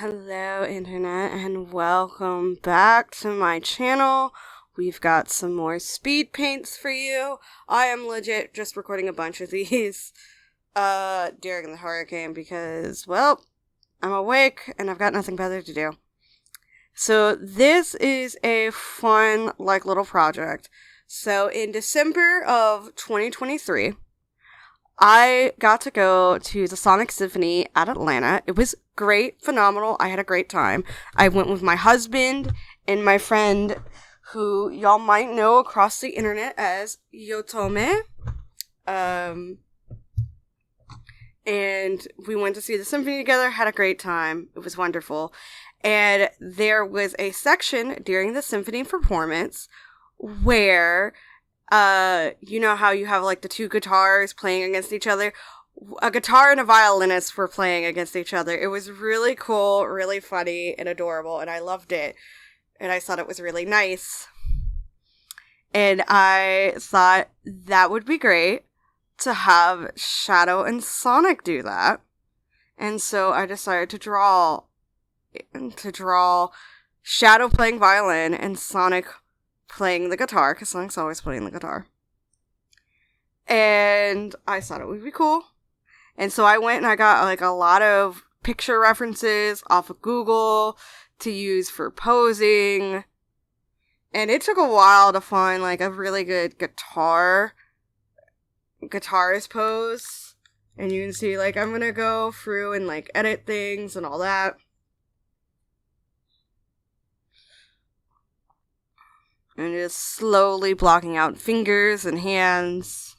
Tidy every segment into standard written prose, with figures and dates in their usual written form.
Hello, Internet, and welcome back to my channel. We've got some more speed paints for you. I am legit just recording a bunch of these during the hurricane because, well, I'm awake and I've got nothing better to do. So this is a fun, little project. So in December of 2023, I got to go to the Sonic Symphony at Atlanta. It was great, phenomenal. I had a great time. I went with my husband and my friend, who y'all might know across the internet as Yotome. And we went to see the symphony together, had a great time. It was wonderful. And there was a section during the symphony performance where you know how you have the two guitars playing against each other? A guitar and a violinist were playing against each other. It was really cool, really funny, and adorable, and I loved it. And I thought it was really nice. And I thought that would be great to have Shadow and Sonic do that. And so I decided to draw Shadow playing violin and Sonic playing the guitar, because Sonic's always playing the guitar. And I thought it would be cool. And so I went and I got a lot of picture references off of Google to use for posing. And it took a while to find a really good guitarist pose. And you can see I'm gonna go through and edit things and all that. And just slowly blocking out fingers and hands.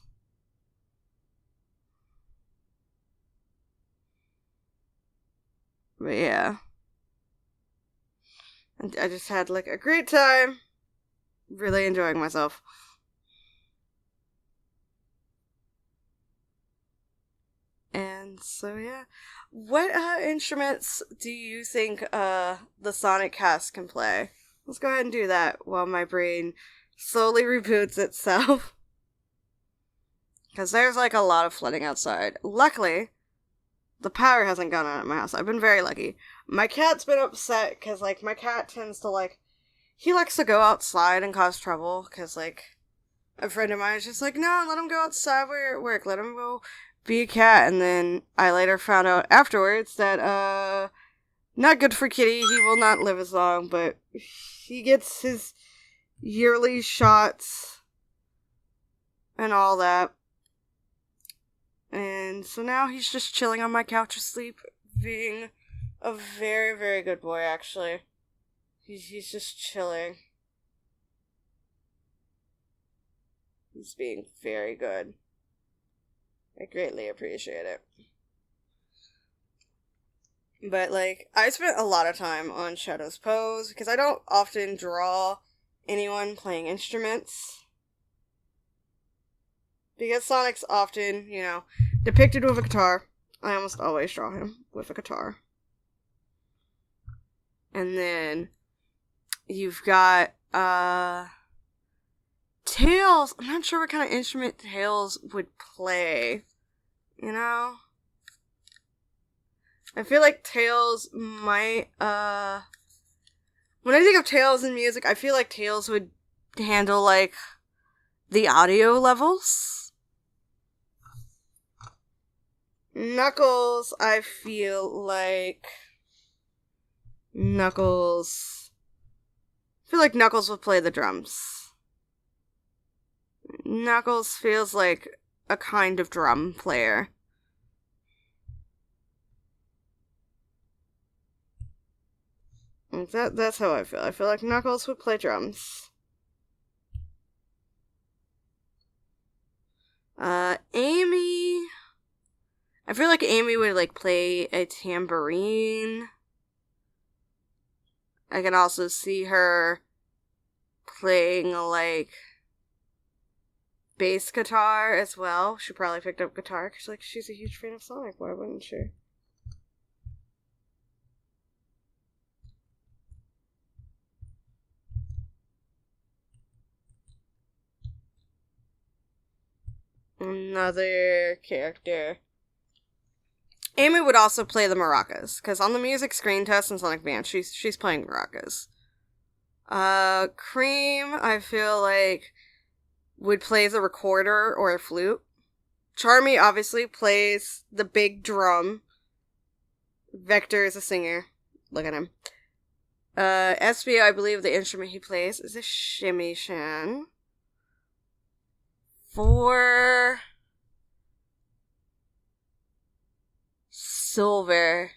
But yeah. And I just had a great time. Really enjoying myself. And so yeah. What instruments do you think the Sonic cast can play? Let's go ahead and do that while my brain slowly reboots itself. Because there's a lot of flooding outside. Luckily, the power hasn't gone out at my house. I've been very lucky. My cat's been upset because my cat tends to he likes to go outside and cause trouble. Because a friend of mine is just no, let him go outside while you're at work. Let him go be a cat. And then I later found out afterwards that, not good for Kitty. He will not live as long, but he gets his yearly shots and all that. And so now he's just chilling on my couch asleep, being a very, very good boy, actually. He's just chilling. He's being very good. I greatly appreciate it. But, I spent a lot of time on Shadow's pose, because I don't often draw anyone playing instruments. Because Sonic's often, depicted with a guitar. I almost always draw him with a guitar. And then you've got, Tails. I'm not sure what kind of instrument Tails would play. I feel like Tails might, when I think of Tails in music, I feel like Tails would handle, the audio levels. Knuckles, I feel like Knuckles would play the drums. Knuckles feels like a kind of drum player. That's how I feel. I feel like Knuckles would play drums. Amy. I feel like Amy would play a tambourine. I can also see her playing bass guitar as well. She probably picked up guitar because she's a huge fan of Sonic. Why wouldn't she? Another character Amy would also play the maracas, because on the music screen test in Sonic Advance, she's playing maracas. Cream, I feel like, would play the recorder or a flute. Charmy obviously plays the big drum. Vector is a singer. Look at him. SB, I believe the instrument he plays is a shamisen. For Silver,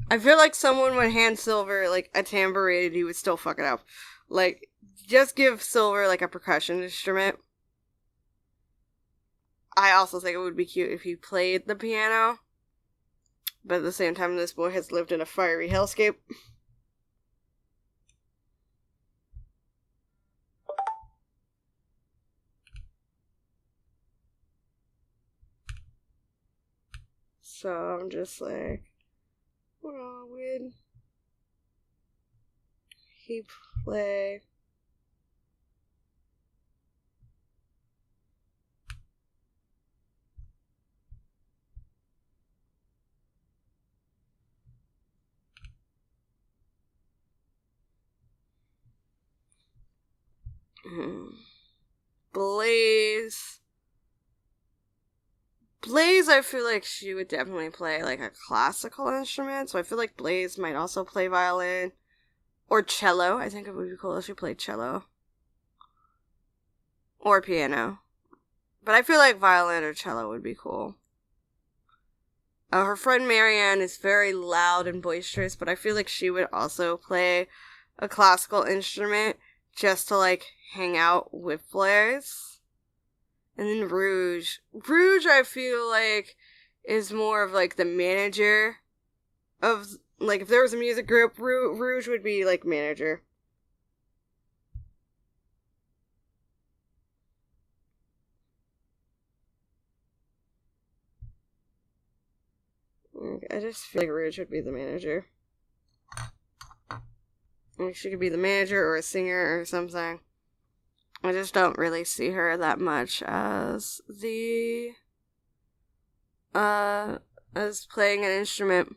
I feel like someone would hand Silver, like, a tambourine and he would still fuck it up. Like, just give Silver, like, a percussion instrument. I also think it would be cute if he played the piano. But at the same time, this boy has lived in a fiery hellscape. So I'm just like, well, would he play? Blaze. Blaze, I feel like she would definitely play, like, a classical instrument, so I feel like Blaze might also play violin. Or cello. I think it would be cool if she played cello. Or piano. But I feel like violin or cello would be cool. Her friend Marianne is very loud and boisterous, but I feel like she would also play a classical instrument just to, like, hang out with Blaze. And then Rouge. Rouge, I feel like, is more of, like, the manager of, like, if there was a music group, Rouge would be, like, manager. I just feel like Rouge would be the manager. Like, she could be the manager or a singer or something. I just don't really see her that much as as playing an instrument.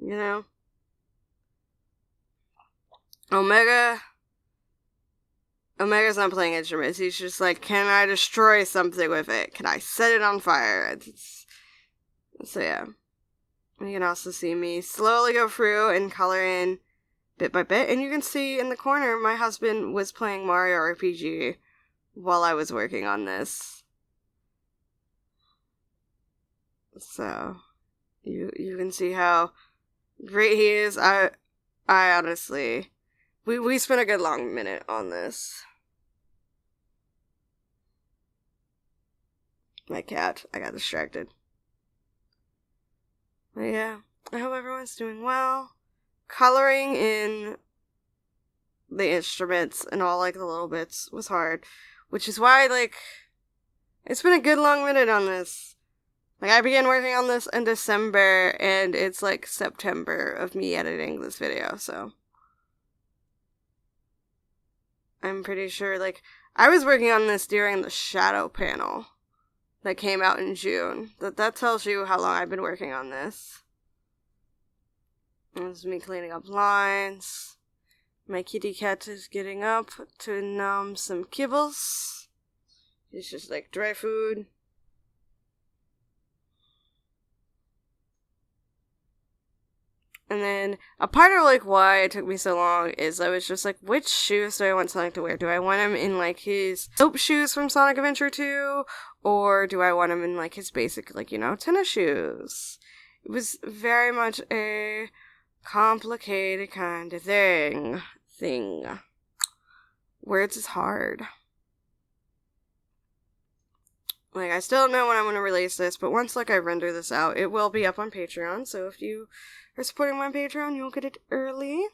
You know? Omega's not playing instruments. He's just like, can I destroy something with it? Can I set it on fire? So yeah. You can also see me slowly go through and color in bit by bit. And you can see in the corner, my husband was playing Mario RPG while I was working on this. So, you can see how great he is. I honestly, we spent a good long minute on this. My cat, I got distracted. But yeah, I hope everyone's doing well. Coloring in the instruments and all, like, the little bits was hard, which is why, like, it's been a good long minute on this. Like, I began working on this in December, and it's, like, September of me editing this video, so I'm pretty sure, like, I was working on this during the shadow panel that came out in June. That tells you how long I've been working on this. This is me cleaning up lines. My kitty cat is getting up to nom some kibbles. It's just like dry food. And then a part of, like, why it took me so long is I was just like, which shoes do I want Sonic to wear? Do I want him in, like, his soap shoes from Sonic Adventure 2? Or do I want him in, like, his basic, like, you know, tennis shoes? It was very much a complicated kind of thing. Words is hard. Like, I still don't know when I'm going to release this, but once, like, I render this out, it will be up on Patreon, so if you are supporting my Patreon, you'll get it early.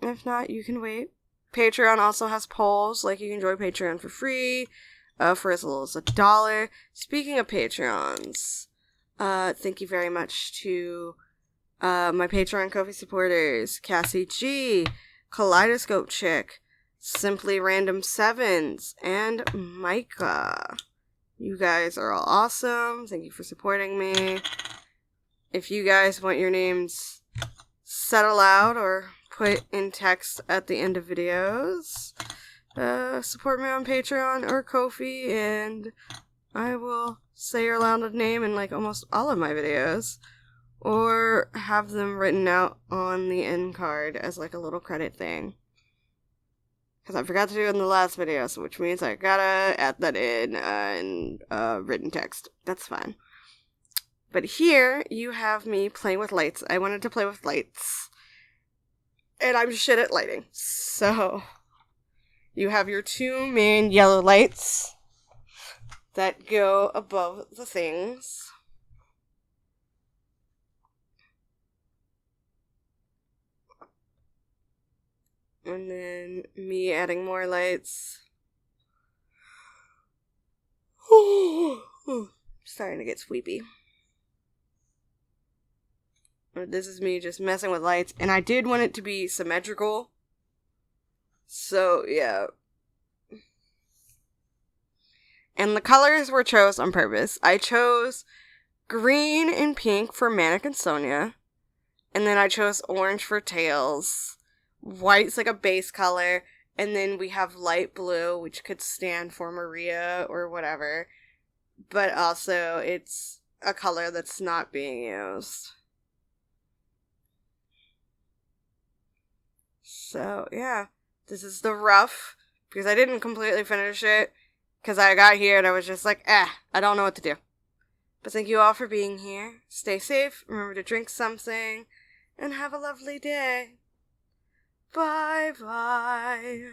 If not, you can wait. Patreon also has polls, like, you can join Patreon for free, for as little as $1. Speaking of Patreons, thank you very much to my Patreon Ko-fi supporters, Cassie G, Kaleidoscope Chick, Simply Random Sevens, and Micah. You guys are all awesome. Thank you for supporting me. If you guys want your names said aloud or put in text at the end of videos, support me on Patreon or Ko-fi, and I will say your loud name in like almost all of my videos, or have them written out on the end card as like a little credit thing. Because I forgot to do it in the last video, so which means I gotta add that in written text. That's fine. But here you have me playing with lights. I wanted to play with lights, and I'm shit at lighting. So you have your two main yellow lights that go above the things. And then me adding more lights. Starting to get sleepy. This is me just messing with lights. And I did want it to be symmetrical. So, yeah. And the colors were chose on purpose. I chose green and pink for Manic and Sonia. And then I chose orange for Tails. White's like a base color, and then we have light blue, which could stand for Maria or whatever, but also it's a color that's not being used. So, yeah, this is the rough, because I didn't completely finish it, because I got here and I was just like, I don't know what to do. But thank you all for being here. Stay safe, remember to drink something, and have a lovely day. Bye-bye.